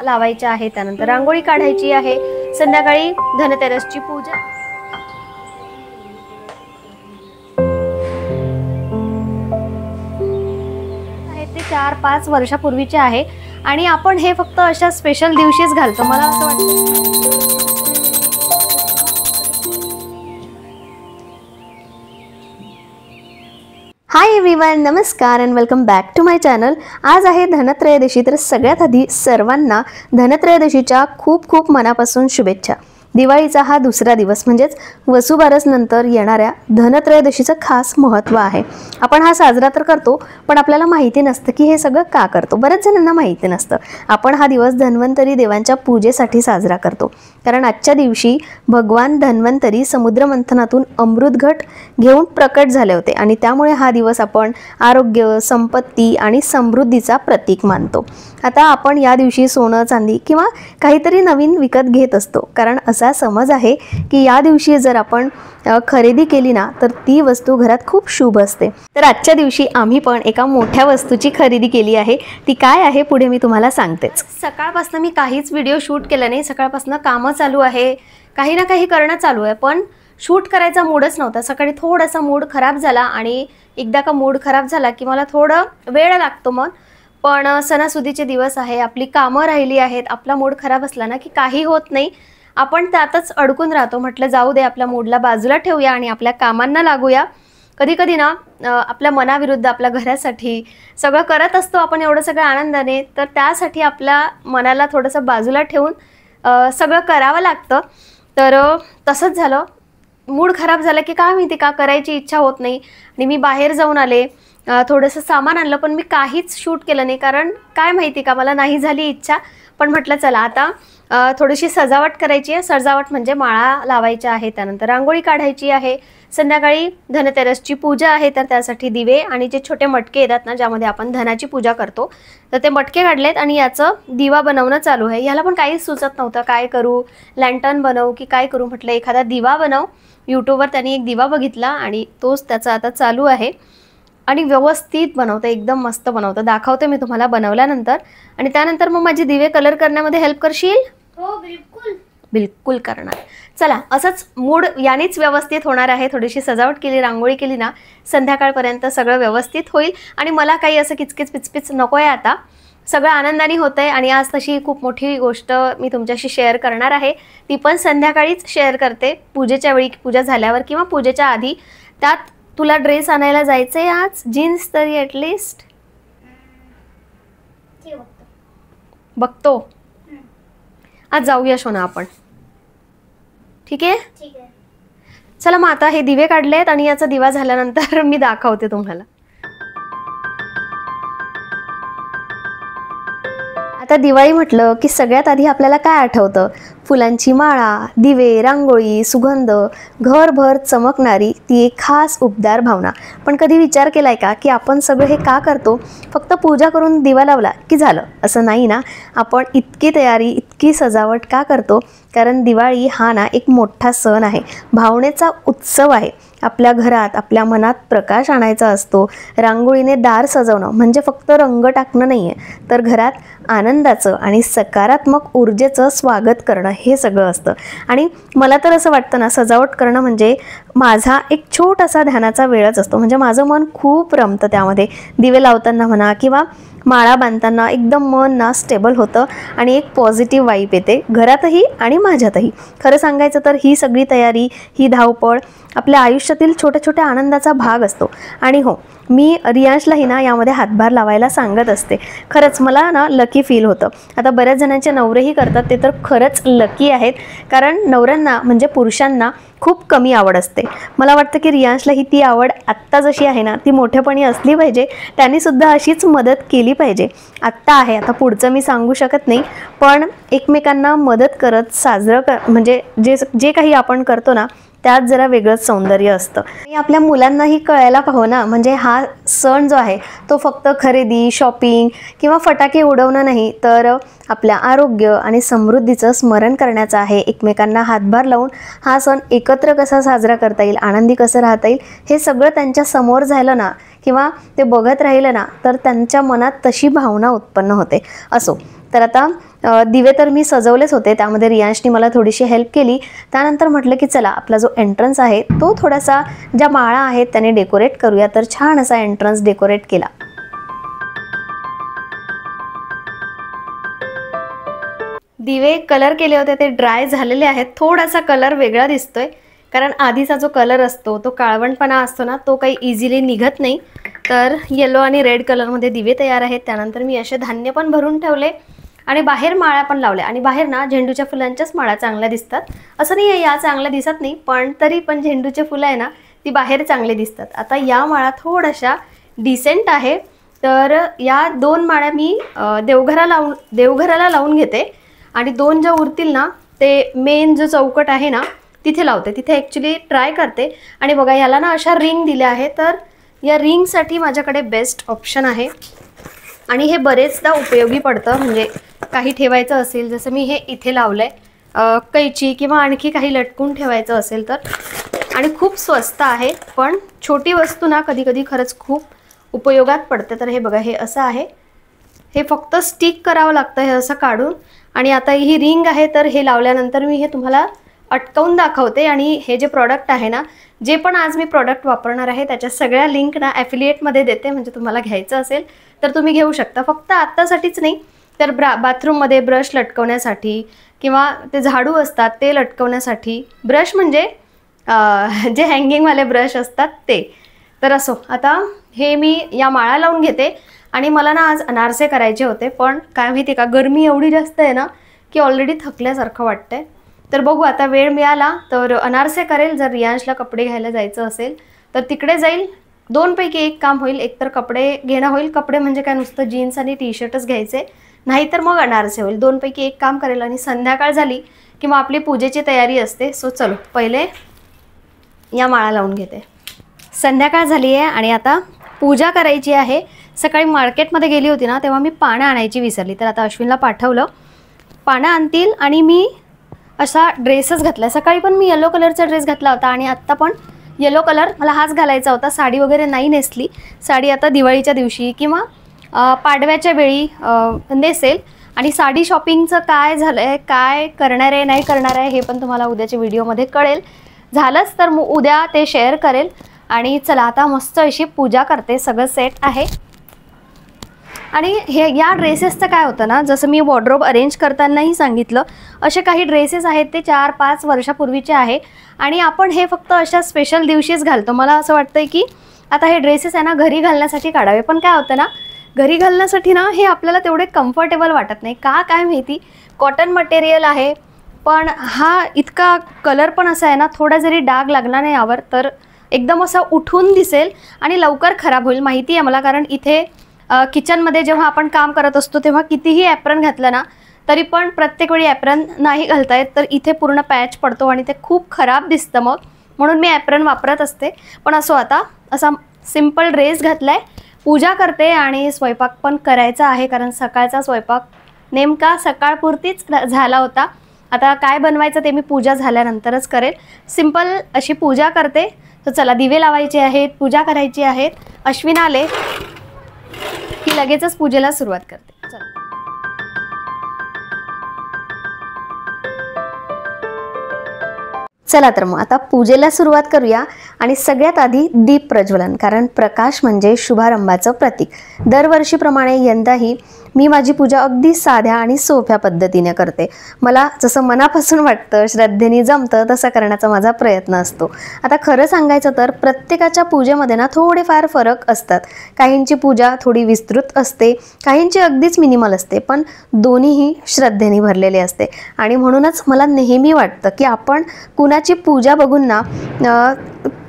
लावायच्या आहेत, त्यानंतर रांगोळी काढायची आहे, संध्याकाळी धनतेरसची पूजा आहे ते 4-5 वर्षापूर्वीचे आहे आणि आपण हे फक्त अशा स्पेशल दिवशीच घालतो. मला असं वाटतं हाय एव्हरीवन, नमस्कार and welcome back to my channel. आज आहे धनत्रयोदशी. तर सगळ्यात आधी सर्वांना धनत्रयोदशीच्या खूप खूप मनापासून शुभेच्छा. दिवाळीचा हा दुसरा दिवस म्हणजेच वसुबारस नंतर येणाऱ्या धनत्रयोदशीचं खास महत्त्व आहे. आपण हा साजरा तर करतो, पण आपल्याला माहिती नसतं की हे सगळं का करतो. बऱ्याच जणांना माहिती नसतं. आपण हा दिवस धन्वंतरी देवांच्या पूजेसाठी साजरा करतो, कारण आजच्या दिवशी भगवान धन्वंतरी समुद्रमंथनातून अमृतघट घेऊन प्रकट झाले होते आणि त्यामुळे हा दिवस आपण आरोग्य, संपत्ती आणि समृद्धीचा प्रतीक मानतो. आता आपण या दिवशी सोनं, चांदी किंवा काहीतरी नवीन विकत घेत असतो, कारण असा समज आहे की या दिवशी जर आपण खरेदी केली ना तर ती वस्तू घरात खूप शुभ असते. तर आजच्या दिवशी आम्ही पण एका मोठ्या वस्तूची खरेदी केली आहे. ती काय आहे पुढे मी तुम्हाला सांगतेच. सकाळपासून मी काहीच व्हिडिओ शूट केला नाही. सकाळपासून कामं चालू आहे, काही ना काही करणं चालू आहे, पण शूट करायचा मूडच नव्हता. सकाळी थोडासा मूड खराब झाला आणि एकदा का मूड खराब झाला की मला थोडं वेळ लागतो मग. पण सणासुदीचे दिवस आहे, आपली कामं राहिली आहेत, आपला मूड खराब असला ना की काही होत नाही, आपण त्यातच अडकून राहतो. म्हटलं जाऊ दे, आपल्या मूडला बाजूला ठेवूया आणि आपल्या कामांना लागूया. कधी कधी ना आपल्या मनाविरुद्ध आपल्या घरासाठी सगळं करत असतो आपण एवढं सगळं आनंदाने, तर त्यासाठी आपल्या मनाला थोडंसं बाजूला ठेवून सगळं करावं लागतं. तर तसंच झालं. मूड खराब झाला की काय माहिती का करायची इच्छा होत नाही आणि मी बाहेर जाऊन आले, थोडंसं सामान आणलं, पण मी काहीच शूट केलं नाही, कारण काय माहिती का मला नाही झाली इच्छा. पण म्हटलं चला आता थोडीशी सजावट करायची आहे. सजावट म्हणजे माळा लावायच्या आहे, त्यानंतर रांगोळी काढायची आहे, संध्याकाळी धनतेरसची पूजा आहे, तर त्यासाठी दिवे आणि जे छोटे मटके येतात ना ज्यामध्ये आपण धनाची पूजा करतो, तर ते मटके काढलेत आणि याचं दिवा बनवणं चालू आहे. ह्याला पण काहीच सुचत नव्हतं, काय करू, लँटर्न बनवू की काय करू. म्हटलं एखादा दिवा बनव. यूट्यूबवर त्यांनी एक दिवा बघितला आणि तोच त्याचा आता चालू आहे आणि व्यवस्थित बनवतं, एकदम मस्त बनवतं. दाखवते मी तुम्हाला बनवल्यानंतर. आणि त्यानंतर मग माझी दिवे कलर करण्यामध्ये हेल्प करशील? हो, बिलकुल बिलकुल करणार. चला, असंच मूड यानेच व्यवस्थित होणार आहे. थोडीशी सजावट केली, रांगोळी केली ना, संध्याकाळपर्यंत सगळं व्यवस्थित होईल आणि मला काही असं किचकिच पिचपिच नको आहे. आता सगळं आनंदाने होतं आहे आणि आज तशी खूप मोठी गोष्ट मी तुमच्याशी शेअर करणार आहे. ती पण संध्याकाळीच शेअर करते, पूजेच्या वेळी, पूजा झाल्यावर किंवा पूजेच्या आधी. त्यात तुला ड्रेस आणायला जायचं आहे आज, जीन्स तरी ॲटलिस्ट बघतो. आज जाऊया शोना आपण, ठीक आहे? ठीक आहे. चला मग आता हे दिवे काढलेत आणि याचा दिवा झाल्यानंतर मी दाखवते तुम्हाला. आता दिवाळी म्हटलं की सगळ्यात आधी आपल्याला काय आठवतं? फुलांची माळा, दिवे, रांगोळी, सुगंध, घरभर चमकणारी ती एक खास उबदार भावना. पण कधी विचार केलाय का की आपण सगळं हे का करतो? फक्त पूजा करून दिवा लावला की झालं असं नाही ना. आपण इतकी तयारी, इतकी सजावट का करतो? कारण दिवाळी हा ना एक मोठा सण आहे, भावनेचा उत्सव आहे. आपल्या घरात, आपल्या मनात प्रकाश आणायचा असतो. रांगोळीने दार सजवणं म्हणजे फक्त रंग टाकणं नाही आहे, तर घरात आनंदाचं आणि सकारात्मक ऊर्जेचं स्वागत करणं हे सगळं असतं. आणि मला तर असं वाटतं ना, सजावट करणं म्हणजे माझा एक छोटासा ध्यानाचा वेळच असतो. म्हणजे माझं मन खूप रमतं त्यामध्ये. दिवे लावताना म्हणा किंवा माळा बांधताना एकदम मन ना स्टेबल होतं आणि एक पॉझिटिव्ह वाईब येते घरातही आणि माझ्यातही. खरं सांगायचं तर ही सगळी तयारी, ही धावपळ आपल्या आयुष्यातील छोट्या छोट्या आनंदाचा भाग असतो. आणि हो, मी रियांशलाही ना यामध्ये हातभार लावायला सांगत असते. खरंच मला ना लकी फील होतं. आता बऱ्याच जणांचे नवरेही करतात, ते तर खरंच लकी आहेत, कारण नवऱ्यांना म्हणजे पुरुषांना खूप कमी आवड असते. मला वाटतं की रियांशलाही ती आवड आत्ता जशी आहे ना ती मोठेपणी असली पाहिजे. त्यांनीसुद्धा अशीच मदत केली पाहिजे. आत्ता आहे, आता पुढचं मी सांगू शकत नाही, पण एकमेकांना मदत करत साजरं म्हणजे जे काही आपण करतो ना त्यात जरा वेगळंच सौंदर्य असतं. आणि आपल्या मुलांनाही कळायला पाहावं ना. म्हणजे हा सण जो आहे तो फक्त खरेदी, शॉपिंग किंवा फटाके उडवणं नाही, तर आपल्या आरोग्य आणि समृद्धीचं स्मरण करण्याचं आहे. एकमेकांना हातभार लावून हा सण एकत्र कसा साजरा करता येईल, आनंदी कसं राहता येईल, हे सगळं त्यांच्या समोर झालं ना किंवा ते बघत राहिलं ना तर त्यांच्या मनात तशी भावना उत्पन्न होते. असो, तर आता दिवे तर मी सजवलेच होते, त्यामध्ये रियांशनी मला थोडीशी हेल्प केली. त्यानंतर म्हटलं की चला आपला जो एंट्रन्स आहे तो थोडासा ज्या माळा आहेत त्याने डेकोरेट करूया. तर छान असा एंट्रन्स डेकोरेट केला. दिवे कलर केले होते ते ड्राय झालेले आहेत. थोडासा कलर वेगळा दिसतोय कारण आधीचा जो कलर असतो तो काळवंडपणा असतो ना, तो काही इझिली निघत नाही. तर येलो आणि रेड कलरमध्ये दिवे तयार आहेत. त्यानंतर मी असे धान्य पण भरून ठेवले आणि बाहेर माळा पण लावल्या. आणि बाहेर ना झेंडूच्या फुलांच्याच माळा चांगल्या दिसतात, असं नाही आहे या चांगल्या दिसत नाही, पण तरी पण झेंडूचे फुलं आहे ना ती बाहेर चांगले दिसतात. आता या माळा थोड्याशा डिसेंट आहे, तर या 2 माळा मी देवघराला लावून घेते आणि 2 ज्या उरतील ना ते मेन जो चौकट आहे ना तिथे लावते. तिथे ॲक्च्युली ट्राय करते. आणि बघा याला ना अशा रिंग दिल्या आहे, तर या रिंगसाठी माझ्याकडे बेस्ट ऑप्शन आहे आणि हे बरेचदा उपयोगी पडतं. म्हणजे काही ठेवायचं असेल, जसं मी हे इथे लावलं आहे, कैची किंवा आणखी काही लटकून ठेवायचं असेल तर. आणि खूप स्वस्त आहे, पण छोटी वस्तू ना कधी कधी खरंच खूप उपयोगात पडते. तर हे बघा हे असं आहे, हे फक्त स्टिक करावं लागतं हे असं काढून. आणि आता ही रिंग आहे, तर हे लावल्यानंतर मी हे तुम्हाला अटकवून दाखवते. आणि हे जे प्रॉडक्ट आहे ना, जे पण आज मी प्रॉडक्ट वापरणार आहे त्याच्या सगळ्या लिंक ना ॲफिलिएटमध्ये देते. म्हणजे तुम्हाला घ्यायचं असेल तर तुम्ही घेऊ शकता. फक्त आत्तासाठीच नाही, तर बाथरूममध्ये ब्रश लटकवण्यासाठी किंवा ते झाडू असतात ते लटकवण्यासाठी, ब्रश म्हणजे जे हँगिंगवाले ब्रश असतात ते. तर असो, आता हे मी या माळा लावून घेते. आणि मला ना आज अनारसे करायचे होते, पण काय माहिती का गरमी एवढी जास्त आहे ना की ऑलरेडी थकल्यासारखं वाटतंय. तर बघू आता वेळ मिळाला तर अनारसे करेल. जर रियांशला कपडे घ्यायला जायचं असेल तर तिकडे जाईल. 2 पैकी 1 काम होईल. एक तर कपडे घेणं होईल, कपडे म्हणजे काय नुसतं जीन्स आणि टी-शर्टच घ्यायचे, नाहीतर मग अनारसे होईल. 2 पैकी 1 काम करेल. आणि संध्याकाळ झाली की मग आपली पूजेची तयारी असते. सो चलो पहिले या माळा लावून घेते. संध्याकाळ झाली आहे आणि आता पूजा करायची आहे. सकाळी मार्केटमध्ये गेली होती ना तेव्हा मी पानं आणायची विसरली, तर आता अश्विनला पाठवलं, पानं आणतील. आणि मी असा ड्रेसच घातला. सकाळी पण मी येलो कलरचा ड्रेस घातला होता आणि आत्ता पण येलो कलर मला हाच घालायचा होता. साडी वगैरे नाही नेसली. साडी आता दिवाळीच्या दिवशी किंवा पाडव्याच्या वेळी नेसेल. आणि साडी शॉपिंगचं काय झालं आहे, काय करणार आहे नाही करणार आहे हे पण तुम्हाला उद्याच्या व्हिडिओमध्ये कळेल. झालंच तर मग उद्या ते शेअर करेल. आणि चला आता मस्त अशी पूजा करते. सगळं सेट आहे. आणि हे या ड्रेसेसचं काय होतं ना, जसं मी वॉर्डरोब अरेंज करतानाही सांगितलं, असे काही ड्रेसेस आहेत ते 4-5 वर्षापूर्वीचे आहे आणि आपण हे फक्त अशा स्पेशल दिवशीच घालतो. मला असं वाटतं की आता हे ड्रेसेस आहे ना घरी घालण्यासाठी काढावे, पण काय होतं ना घरी घालण्यासाठी ना हे आपल्याला तेवढे कम्फर्टेबल वाटत नाही का काय माहिती. कॉटन मटेरियल आहे, पण हा इतका कलर पण असा आहे ना, थोडा जरी डाग लागला नाही यावर तर एकदम असा उठून दिसेल आणि लवकर खराब होईल. माहिती आहे मला, कारण इथे किचनमध्ये जेव्हा आपण काम करत असतो तेव्हा कितीही ॲप्रन घातलं ना तरी पण प्रत्येक वेळी ॲप्रन नाही घालता येत, तर इथे पूर्ण पॅच पडतो आणि ते खूप खराब दिसतं मग, म्हणून मी ॲप्रन वापरत असते. पण असो आता असा सिम्पल ड्रेस घातला आहे, पूजा करते आणि स्वयंपाक पण करायचा आहे, कारण सकाळचा स्वयंपाक नेमका सकाळपुरतीच झाला होता. आता काय बनवायचं ते मी पूजा झाल्यानंतरच करेल. सिम्पल अशी पूजा करते. तर चला दिवे लावायचे आहेत, पूजा करायची आहेत. अश्विन आले की लगेचच पूजेला सुरुवात करते. चला चला तर मग आता पूजेला सुरुवात करूया. आणि सगळ्यात आधी दीप प्रज्वलन, कारण प्रकाश म्हणजे शुभारंभाचं प्रतीक. दरवर्षीप्रमाणे यंदाही मी माझी पूजा अगदी साध्या आणि सोप्या पद्धतीने करते. मला जसं मनापासून वाटतं, श्रद्धेने जमतं तसं करण्याचा माझा प्रयत्न असतो. आता खरं सांगायचं तर प्रत्येकाच्या पूजेमध्ये ना थोडेफार फरक असतात. काहींची पूजा थोडी विस्तृत असते, काहींची अगदीच मिनिमल असते, पण दोन्हीही श्रद्धेने भरलेले असते. आणि म्हणूनच मला नेहमी वाटतं की आपण कुणाची पूजा बघून ना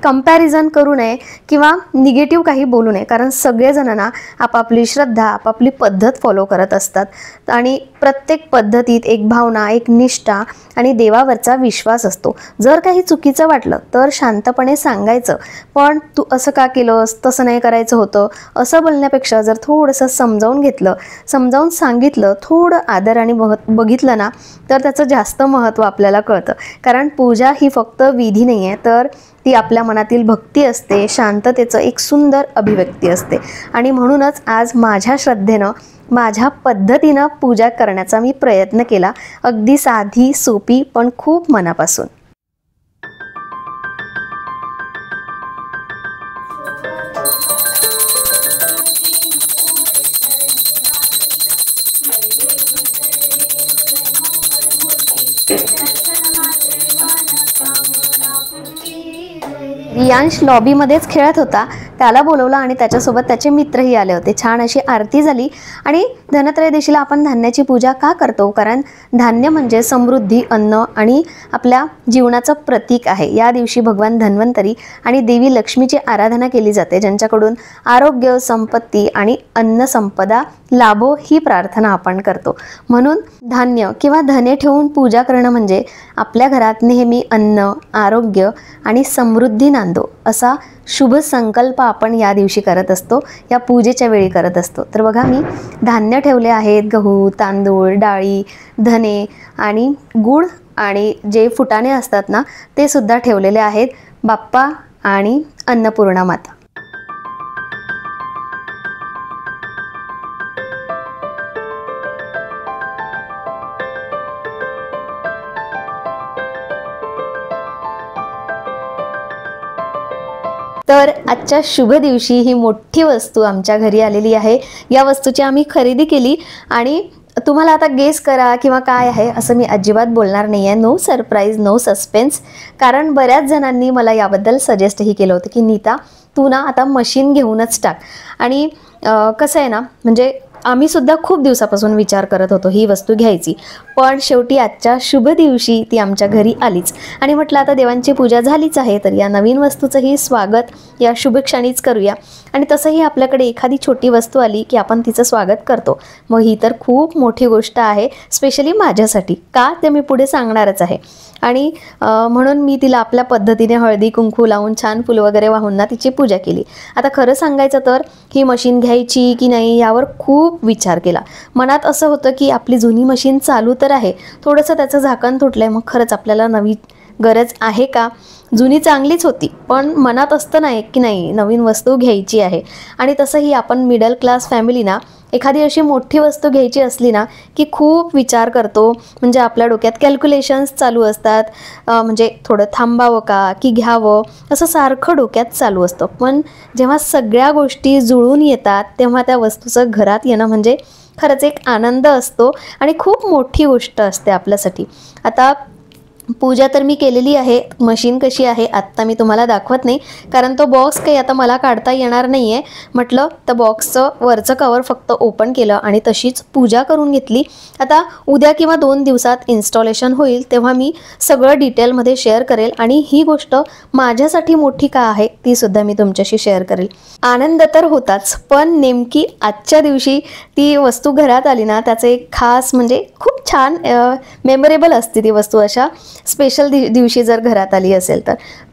कंपॅरिझन करू नये किंवा निगेटिव्ह काही बोलू नये, कारण सगळेजण आपापली श्रद्धा आपापली पद्धत फॉलो करत असतात आणि प्रत्येक पद्धतीत एक भावना, एक निष्ठा आणि देवावरचा विश्वास असतो. जर काही चुकीचं वाटलं तर शांतपणे सांगायचं, पण तू असं का केलंस, तसं नाही करायचं होतं असं बोलण्यापेक्षा जर थोडंसं समजावून घेतलं, समजावून सांगितलं, थोडं आदराने बघितलं ना तर त्याचं जास्त महत्त्व आपल्याला कळतं. कारण पूजा ही फक्त विधी नाही आहे, तर ती आपल्या मनातील भक्ती असते, शांततेचं एक सुंदर अभिव्यक्ती असते. आणि म्हणूनच आज माझ्या श्रद्धेनं, माझ्या पद्धतीनं पूजा करण्याचा मी प्रयत्न केला, अगदी साधी सोपी पण खूप मनापासून. रियांश लॉबीमध्येच खेळत होता, त्याला बोलवलं आणि त्याच्यासोबत त्याचे मित्रही आले होते. छान अशी आरती झाली. आणि धनत्रयोदशीला आपण धान्याची पूजा का करतो? कारण धान्य म्हणजे समृद्धी, अन्न आणि आपल्या जीवनाचं प्रतीक आहे. या दिवशी भगवान धन्वंतरी आणि देवी लक्ष्मीची आराधना केली जाते, ज्यांच्याकडून आरोग्य, संपत्ती आणि अन्न संपदा लाभो ही प्रार्थना आपण करतो. म्हणून धान्य किंवा धने ठेवून पूजा करणं म्हणजे आपल्या घरात नेहमी अन्न, आरोग्य आणि समृद्धी नांदो असा शुभ संकल्प आपण या दिवशी करत असतो, या पूजेच्या वेळी करत असतो. तर बघा, मी धान्य ठेवले आहेत. गहू, तांदूळ, डाळी, धने आणि गूळ आणि जे फुटाणे असतात ना, ते सुद्धा ठेवलेले आहेत. बाप्पा आणि अन्नपूर्णा माता. तर आजच्या शुभ दिवशी ही मोठी वस्तू आमच्या घरी आलेली आहे. या वस्तूची आम्ही खरेदी केली आणि तुम्हाला आता गेस करा किंवा काय आहे असं मी अजिबात बोलणार नाही आहे. No surprise, no suspense. कारण बऱ्याच जणांनी मला याबद्दल सजेस्टही केलं होतं की नीता, तू ना आता मशीन घेऊनच टाक. आणि कसं आहे ना, म्हणजे आम्ही सुद्धा खूप दिवसापासून विचार करत होतो ही वस्तू घ्यायची, पण शेवटी आजच्या शुभ दिवशी ती आमच्या घरी आलीच. आणि म्हटलं आता देवांची पूजा झालीच आहे, तर या नवीन वस्तूचंही स्वागत या शुभ क्षणीच करूया. आणि तसंही आपल्याकडे एखादी छोटी वस्तू आली की आपण तिचं स्वागत करतो. मग ही तर खूप मोठी गोष्ट आहे, स्पेशली माझ्यासाठी. का ते मी पुढे सांगणारच आहे. आणि म्हणून मी तिला आपल्या पद्धतीने हळदी कुंकू लावून छान फुलं वगैरे वाहून ना तिची पूजा केली. आता खरं सांगायचं तर ही मशीन घ्यायची की नाही यावर खूप विचार केला. मनात असं होतं की आपली जुनी मशीन चालू तर आहे, थोडंसं त्याचं झाकण तुटलं आहे, मग खरंच आपल्याला नवी गरज आहे का? जुनी चांगलीच होती, पण मनात असतं ना की नाही नवीन वस्तू घ्यायची आहे. आणि तसंही आपण मिडल क्लास फॅमिली ना, एखादी अशी मोठी वस्तू घ्यायची असली ना की खूप विचार करतो. म्हणजे आपल्या डोक्यात कॅल्क्युलेशन्स चालू असतात, म्हणजे थोडं थांबावं का की घ्यावं असं सारखं डोक्यात चालू असतं. पण जेव्हा सगळ्या गोष्टी जुळून येतात तेव्हा त्या वस्तूचं घरात येणं म्हणजे खरंच एक आनंद असतो आणि खूप मोठी गोष्ट असते आपल्यासाठी. आता पूजा तर मी केलेली आहे. मशीन कशी आहे आत्ता मी तुम्हाला दाखवत नाही, कारण तो बॉक्स काही आता मला काढता येणार नाही आहे. म्हटलं तर बॉक्सचं वरचं कवर फक्त ओपन केलं आणि तशीच पूजा करून घेतली. आता उद्या किंवा 2 दिवसात इन्स्टॉलेशन होईल, तेव्हा मी सगळं डिटेलमध्ये शेअर करेल. आणि ही गोष्ट माझ्यासाठी मोठी का आहे ती सुद्धा मी तुमच्याशी शेअर करेल. आनंद तर होताच, पण नेमकी आजच्या दिवशी ती वस्तू घरात आली ना, त्याचं एक खास म्हणजे खूप छान मेमोरेबल असते ती वस्तू. अशा स्पेशल दिवशी जर घरात आली असेल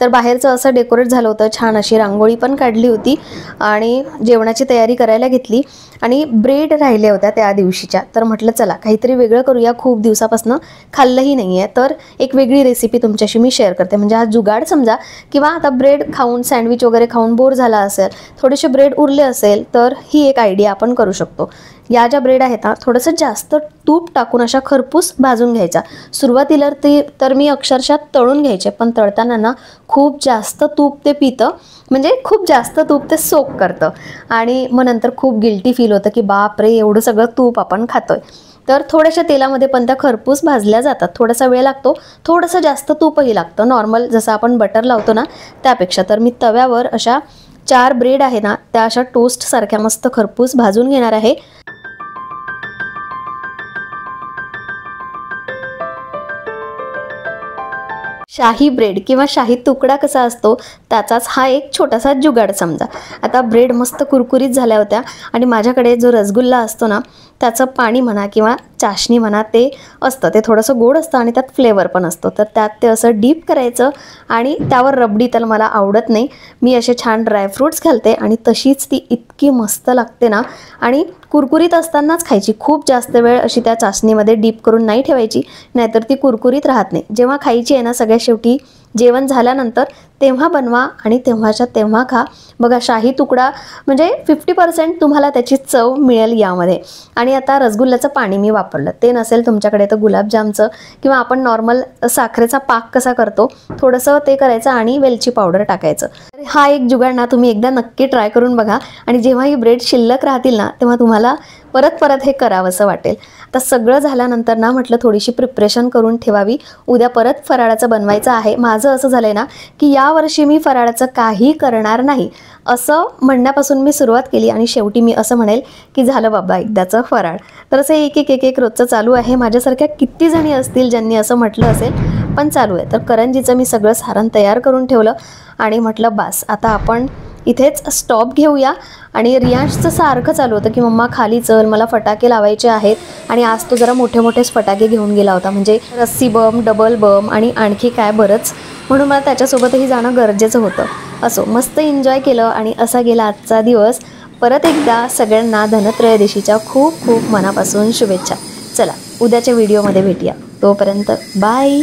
तर बाहेरचं असं डेकोरेट झालं होतं, छान अशी रांगोळी पण काढली होती आणि जेवणाची तयारी करायला घेतली. आणि ब्रेड राहिल्या होत्या त्या दिवशीच्या, तर म्हटलं चला काहीतरी वेगळं करूया, खूप दिवसापासून खाल्लंही नाही आहे, तर एक वेगळी रेसिपी तुमच्याशी मी शेअर करते. म्हणजे हा जुगाड समजा, किंवा आता ब्रेड खाऊन सँडविच वगैरे खाऊन बोर झाला असेल, थोडेसे ब्रेड उरले असेल, तर ही एक आयडिया आपण करू शकतो. या ज्या ब्रेड आहेत ना, थोडंसं जास्त तूप टाकून अशा खरपूस भाजून घ्यायचा. सुरुवातीला तर मी अक्षरशः तळून घ्यायचे, पण तळताना ना खूप जास्त तूप ते पितं, म्हणजे खूप जास्त तूप ते सोक करतं. आणि मग नंतर खूप गिल्टी फील होतं की बापरे एवढं सगळं तूप आपण खातोय. तर थोड्याशा तेलामध्ये पण त्या खरपूस भाजल्या जातात. थोडासा वेळ लागतो, थोडंसं जास्त तूपही लागतं, नॉर्मल जसं आपण बटर लावतो ना त्यापेक्षा. तर मी तव्यावर अशा 4 ब्रेड आहे ना, त्या अशा टोस्ट सारख्या मस्त खरपूस भाजून घेणार आहे. शाही ब्रेड किंवा शाही तुकडा कसा असतो त्याचाच हा एक छोटासा जुगाड समजा. आता ब्रेड मस्त कुरकुरीत झाल्या होत्या आणि माझ्याकडे जो रसगुल्ला असतो ना त्याचं पाणी म्हणा किंवा चाशणी म्हणा ते असतं, ते थोडंसं गोड असतं आणि त्यात फ्लेवर पण असतो. तर त्यात ते असं डीप करायचं आणि त्यावर रबडी तर मला आवडत नाही, मी असे छान ड्रायफ्रूट्स घालते आणि तशीच ती इतकी मस्त लागते ना. आणि कुरकुरीत असतानाच खायची, खूप जास्त वेळ अशी त्या चाशणीमध्ये डीप करून नाही ठेवायची, नाहीतर ती कुरकुरीत राहत नाही. जेव्हा खायची आहे ना सगळ्यात शेवटी जेवण झाल्यानंतर तेव्हा बनवा आणि तेव्हाच्या तेव्हा खा. बघा शाही तुकडा म्हणजे 50% तुम्हाला त्याची चव मिळेल यामध्ये. आणि आता रसगुल्ल्याचं पाणी मी वापरलं, ते नसेल तुमच्याकडे तर गुलाबजामचं किंवा आपण नॉर्मल साखरेचा पाक कसा करतो थोडंसं ते करायचं आणि वेलची पावडर टाकायचं. हा एक जुगाड ना तुम्ही एकदा नक्की ट्राय करून बघा आणि जेव्हा ही ब्रेड शिल्लक राहतील ना तेव्हा तुम्हाला परत हे करावंसं वाटेल. आता सगळं झाल्यानंतर ना म्हटलं थोडीशी प्रिपरेशन करून ठेवावी, उद्या परत फराळाचं बनवायचं आहे. माझं असं झालंय ना की यावर्षी मी फराळाचं काही करणार नाही असं म्हणण्यापासून मी सुरुवात केली आणि शेवटी मी असं म्हणेल की झालं बाबा एकदाचं फराळ. तर असं एक रोजचं चालू आहे. माझ्यासारख्या किती जणी असतील ज्यांनी असं म्हटलं असेल, पण चालू आहे. तर करंजीचं मी सगळं सारण तयार करून ठेवलं आणि म्हटलं बस आता आपण इथेच स्टॉप घेऊया. आणि रियांशचं सारखं चालू होतं की मम्मा खाली चल, मला फटाके लावायचे आहेत. आणि आज तो जरा मोठेच फटाके घेऊन गेला होता, म्हणजे रस्सी बम, डबल बम आणि आणखी काय बरंच, म्हणून मला त्याच्यासोबतही जाणं गरजेचं होतं. असो मस्त एन्जॉय केलं आणि असा गेला आजचा दिवस. परत एकदा सगळ्यांना धनत्रयोदशीच्या खूप मनापासून शुभेच्छा. चला उद्याच्या व्हिडिओमध्ये भेटूया, तोपर्यंत बाय.